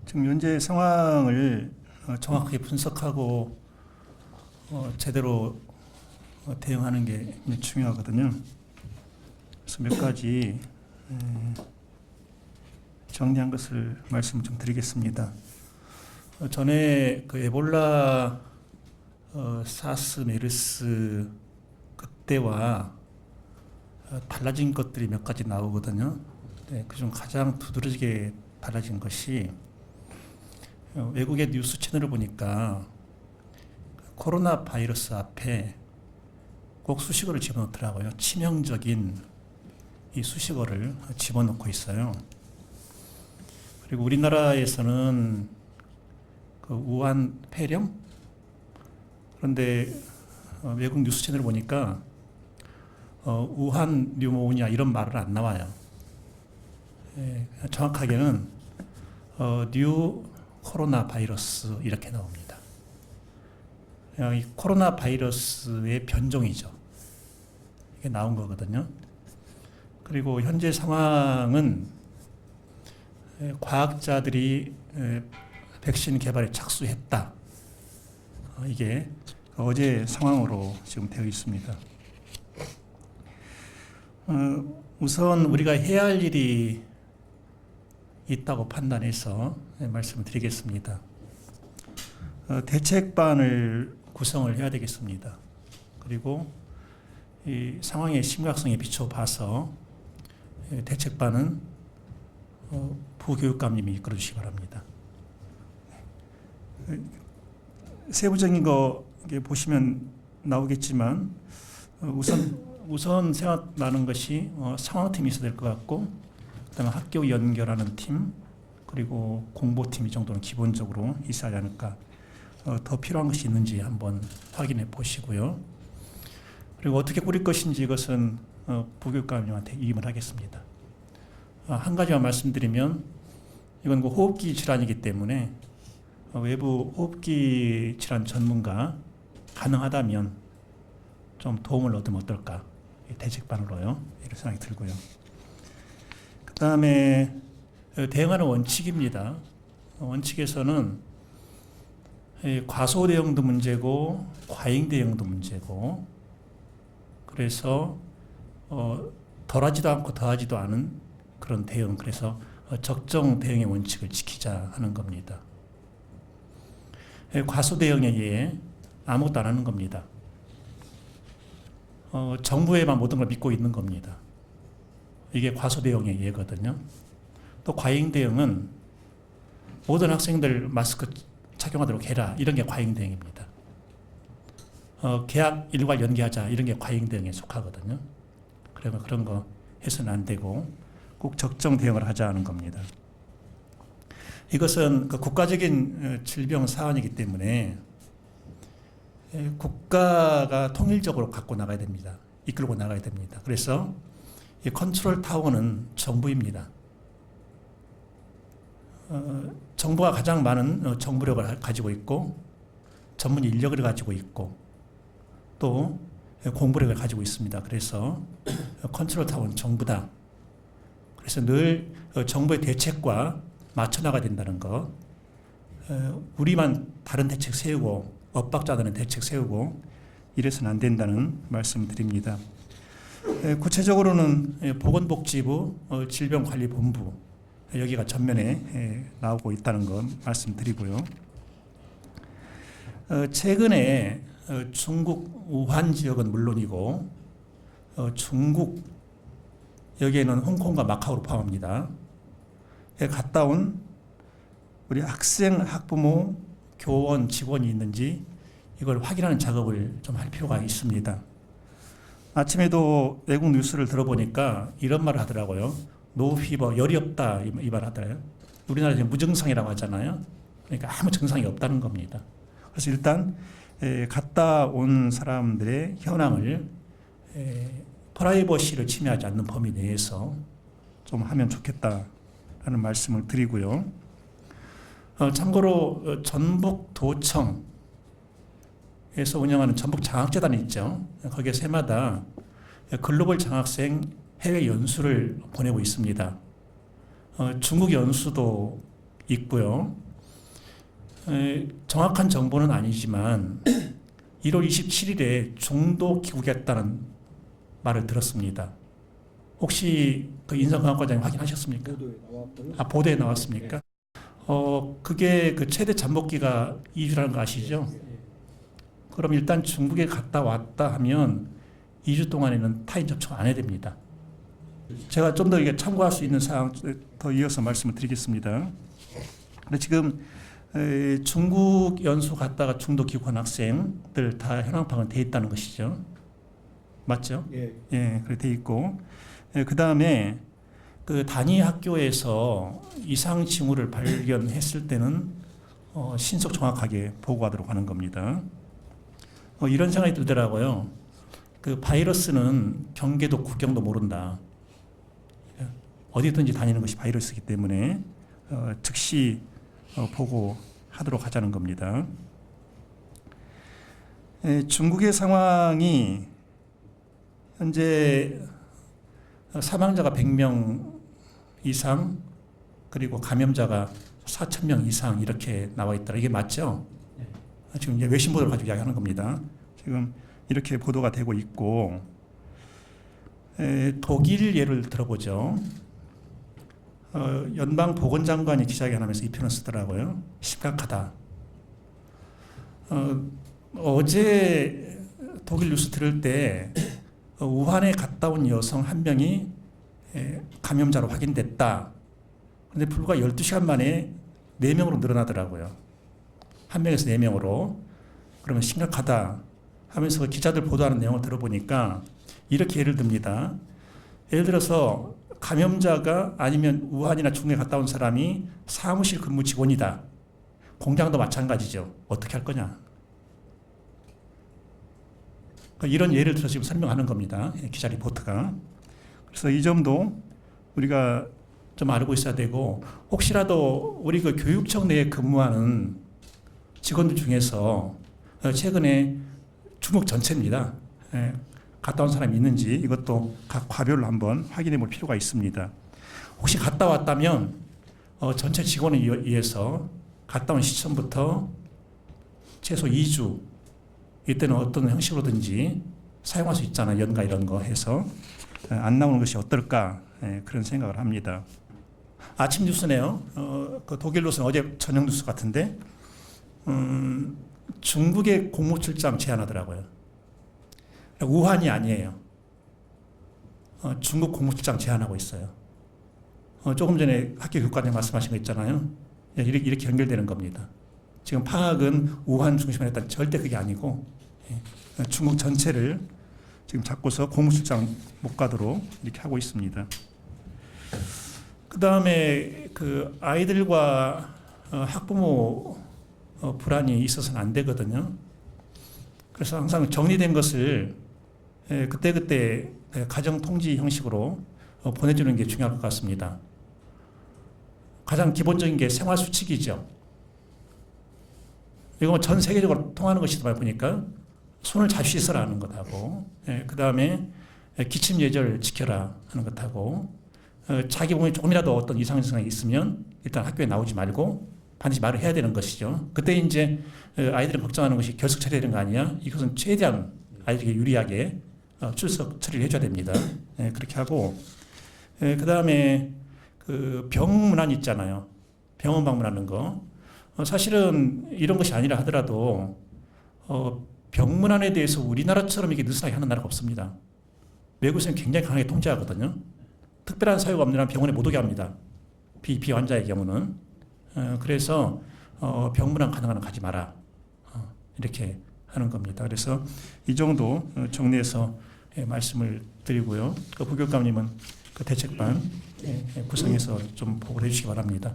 지금 현재 상황을 정확하게 분석하고 제대로 대응하는 게 중요하거든요. 그래서 몇 가지 정리한 것을 말씀 좀 드리겠습니다. 전에 그 에볼라, 사스, 메르스 그때와 달라진 것들이 몇 가지 나오거든요. 네, 그중 가장 두드러지게 달라진 것이 외국의 뉴스 채널을 보니까 코로나 바이러스 앞에 꼭 수식어를 집어넣더라고요. 치명적인 이 수식어를 집어넣고 있어요. 그리고 우리나라에서는 그 우한 폐렴? 그런데 외국 뉴스 채널을 보니까 우한 뉴모니아 이런 말은 안 나와요. 정확하게는 뉴 코로나 바이러스 이렇게 나옵니다. 이 코로나 바이러스의 변종이죠. 이게 나온 거거든요. 그리고 현재 상황은 과학자들이 백신 개발에 착수했다. 이게 어제 상황으로 지금 되어 있습니다. 우선 우리가 해야 할 일이 있다고 판단해서 말씀을 드리겠습니다. 대책반을 구성을 해야 되겠습니다. 그리고 이 상황의 심각성에 비춰봐서 대책반은 부교육감님이 이끌어 주시기 바랍니다. 세부적인 거 보시면 나오겠지만 우선 생각나는 것이 상황팀이 있어야 될 것 같고, 그다음에 학교 연결하는 팀, 그리고 공보팀 이 정도는 기본적으로 있어야 하지 않을까. 더 필요한 것이 있는지 한번 확인해 보시고요. 그리고 어떻게 꾸릴 것인지 이것은 부교육감님한테 위임을 하겠습니다. 한 가지만 말씀드리면, 이건 그 호흡기 질환이기 때문에 외부 호흡기 질환 전문가 가능하다면 좀 도움을 얻으면 어떨까, 대책반으로요. 이런 생각이 들고요. 그 다음에 대응하는 원칙입니다. 원칙에서는 과소 대응도 문제고 과잉 대응도 문제고, 그래서 덜하지도 않고 더하지도 않은 그런 대응, 그래서 적정 대응의 원칙을 지키자 하는 겁니다. 과소 대응에 의해 아무것도 안 하는 겁니다. 정부에만 모든 걸 믿고 있는 겁니다. 이게 과소 대응의 예거든요. 또 과잉 대응은 모든 학생들 마스크 착용하도록 해라, 이런 게 과잉 대응입니다. 계약 일괄 연기하자, 이런 게 과잉 대응에 속하거든요. 그러면 그런 거 해서는 안 되고 꼭 적정 대응을 하자 하는 겁니다. 이것은 그 국가적인 질병 사안이기 때문에 국가가 통일적으로 갖고 나가야 됩니다. 이끌고 나가야 됩니다. 그래서 이 컨트롤 타워는 정부입니다. 정부가 가장 많은 정부력을 가지고 있고, 전문 인력을 가지고 있고, 또 공부력을 가지고 있습니다. 그래서 컨트롤 타워는 정부다. 그래서 늘 정부의 대책과 맞춰 나가야 된다는 것. 우리만 다른 대책 세우고 엇박자다는 대책 세우고 이래서는 안 된다는 말씀 드립니다. 구체적으로는 보건복지부, 질병관리본부, 여기가 전면에 나오고 있다는 것 말씀드리고요. 최근에 중국 우한 지역은 물론이고 중국, 여기에는 홍콩과 마카오를 포함합니다. 갔다 온 우리 학생, 학부모, 교원, 직원이 있는지 이걸 확인하는 작업을 좀 할 필요가 있습니다. 아침에도 외국 뉴스를 들어보니까 이런 말을 하더라고요. 노피버, 열이 없다, 이 말 하더라고요. 우리나라에서 무증상이라고 하잖아요. 그러니까 아무 증상이 없다는 겁니다. 그래서 일단 갔다 온 사람들의 현황을 프라이버시를 침해하지 않는 범위 내에서 좀 하면 좋겠다라는 말씀을 드리고요. 참고로 전북도청에서 운영하는 전북장학재단이 있죠. 거기에 해마다 글로벌 장학생 해외 연수를 보내고 있습니다. 중국 연수도 있고요. 정확한 정보는 아니지만 1월 27일에 중도 귀국했다는 말을 들었습니다. 혹시 그 인성건강과장님 확인하셨습니까? 보도에 나왔고요. 보도에 나왔습니까? 그게 그 최대 잠복기가 2주라는 거 아시죠? 그럼 일단 중국에 갔다 왔다 하면 2주 동안에는 타인 접촉 안 해야 됩니다. 제가 좀 더 이게 참고할 수 있는 사항 더 이어서 말씀을 드리겠습니다. 근데 지금 중국 연수 갔다가 중도 귀국한 학생들 다 현황 파악은 돼 있다는 것이죠. 맞죠? 예. 예, 그렇게 돼 있고, 그 다음에 그 단위 학교에서 이상 징후를 발견했을 때는 신속 정확하게 보고하도록 하는 겁니다. 이런 생각이 들더라고요. 그 바이러스는 경계도 국경도 모른다. 어디든지 다니는 것이 바이러스이기 때문에 즉시 보고하도록 하자는 겁니다. 중국의 상황이 현재 사망자가 100명 이상 그리고 감염자가 4,000명 이상 이렇게 나와 있더라. 이게 맞죠? 지금 이제 외신 보도를 가지고 이야기하는 겁니다. 지금 이렇게 보도가 되고 있고, 독일 예를 들어보죠. 연방보건장관이 기자회견하면서 이 표현을 쓰더라고요. 심각하다. 어제 독일 뉴스 들을 때 우한에 갔다 온 여성 한 명이 감염자로 확인됐다. 그런데 불과 12시간 만에 4명으로 늘어나더라고요. 한 명에서 4명으로. 그러면 심각하다 하면서 기자들 보도하는 내용을 들어보니까 이렇게 예를 듭니다. 예를 들어서 감염자가 아니면 우한이나 중국에 갔다 온 사람이 사무실 근무 직원이다. 공장도 마찬가지죠. 어떻게 할 거냐. 이런 예를 들어서 지금 설명하는 겁니다. 기자 리포트가. 그래서 이 점도 우리가 좀 알고 있어야 되고, 혹시라도 우리 그 교육청 내에 근무하는 직원들 중에서 최근에 중국 전체입니다. 갔다 온 사람이 있는지 이것도 각 과별로 한번 확인해 볼 필요가 있습니다. 혹시 갔다 왔다면 전체 직원에 의해서 갔다 온 시점부터 최소 2주, 이때는 어떤 형식으로든지 사용할 수 있잖아요. 연가 이런 거 해서 안 나오는 것이 어떨까, 그런 생각을 합니다. 아침 뉴스네요. 그 독일 뉴스는 어제 저녁 뉴스 같은데 중국의 공무출장 제한하더라고요. 우한이 아니에요. 중국 공무출장 제한하고 있어요. 조금 전에 학교 교육관님 말씀하신 거 있잖아요. 이렇게 연결되는 겁니다. 지금 파악은 우한 중심으로 했다. 절대 그게 아니고 중국 전체를 지금 잡고서 공무출장 못 가도록 이렇게 하고 있습니다. 그 다음에 그 아이들과 학부모 불안이 있어서는 안 되거든요. 그래서 항상 정리된 것을 그때그때 가정 통지 형식으로 보내주는 게 중요할 것 같습니다. 가장 기본적인 게 생활 수칙이죠. 이거 전 세계적으로 통하는 것이다 보니까 손을 자주 씻어라 하는 것하고, 그 다음에 기침 예절 지켜라 하는 것하고, 자기 몸에 조금이라도 어떤 이상 증상이 있으면 일단 학교에 나오지 말고 반드시 말을 해야 되는 것이죠. 그때 이제 아이들이 걱정하는 것이 결석 처리해야 되는 거 아니야? 이것은 최대한 아이들에게 유리하게 출석 처리를 해줘야 됩니다. 그렇게 하고, 그 다음에 그 병문안 있잖아요. 병원 방문하는 거. 사실은 이런 것이 아니라 하더라도 병문안에 대해서 우리나라처럼 이게 느슨하게 하는 나라가 없습니다. 외국에서는 굉장히 강하게 통제하거든요. 특별한 사유가 없는 한 병원에 못 오게 합니다. 비환자의 경우는. 그래서 병문안 가능한 한 가지 마라. 이렇게 하는 겁니다. 그래서 이 정도 정리해서 말씀을 드리고요. 그 부교감님은 그 대책반 구성해서 좀 보고를 해주시기 바랍니다.